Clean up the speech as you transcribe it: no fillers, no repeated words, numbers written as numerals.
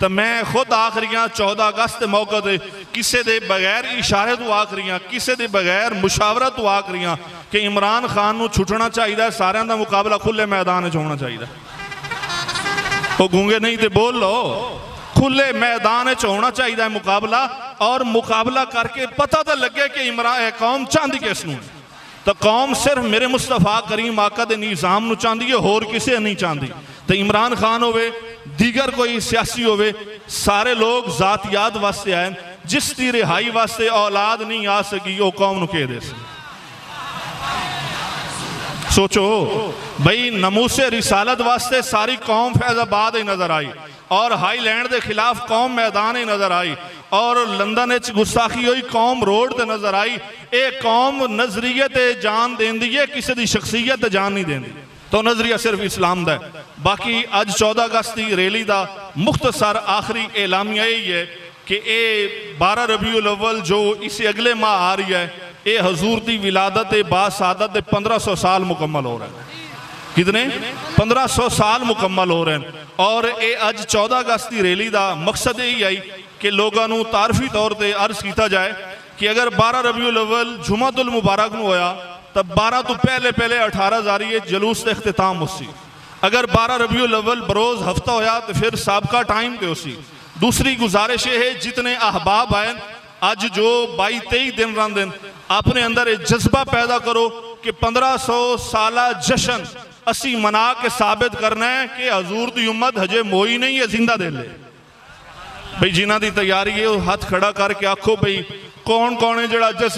तो मैं खुद आख रही हाँ 14 अगस्त के मौके पर किसी के बगैर इशारे तो आख रही हाँ, किसी के बगैर मुशावरत तो आख रही हाँ कि इमरान खान को छुटना चाहिए, सारे का मुकाबला खुले मैदान च होना चाहिए। वो गूंगे नहीं तो बोल लो, खुले मैदान च होना चाहिए मुकाबला, और मुकाबला करके पता तो लगे कि इमरान कौम चाहती किस नूं। तो कौम सिर्फ मेरे मुस्तफा करीम आका दे निज़ाम नूं चाहती है, होर किसी नहीं चाहती। तो इमरान खान होवे, दीगर कोई सियासी होवे, सारे लोग जातियात वास्ते आए, जिसकी रिहाई वास्ते औलाद नहीं आ सकी वो कौम नूं कह दे। सोचो भाई, नमूसे रिसालत वास्ते सारी कौम फैजाबाद ही नजर आई, और हाईलैंड के खिलाफ कौम मैदान ही नजर आई, और लंदन गुस्ताखी हुई कौम रोड ते नजर आई। ये कौम नजरिए ते जान देंदी है, किसी की शख्सियत जान नहीं देंदी। तो नजरिया सिर्फ इस्लाम का है। बाकी अज 14 अगस्त की रैली का मुख्तसर आखिरी एलामिया यही है कि ये 12 रबीउल अव्वल जो इसे अगले माह आ रही है, ये हजूर की विलादत बासादत 1500 साल मुकम्मल हो रहे हैं। कितने? 1500 साल मुकम्मल हो रहे हैं। और ये अज 14 अगस्त की रैली का मकसद यही आई कि लोगों को तारफी तौर पर अर्ज किया जाए कि अगर 12 रबीउल अव्वल जुमातुल मुबारक में होया, तब 12 तो पहले पहले 18 जारी जलूस इख्तिताम उसी। अगर 12 रबीउल अव्वल बरोज हफ्ता होया तो फिर सबका टाइम पे उसी। दूसरी गुजारिश है, जितने अहबाब आए अज जो 22-23 दिन रन अपने अंदर एक जज्बा पैदा करो कि 1500 साला जश्न असी मना के साबित करना है कि हजूर की उम्मत हजे मोई नहीं है, जिंदा दे ले। भाई जिन्हों की तैयारी है हाथ खड़ा करके आखो भाई कौन कौन है जरा जज्बा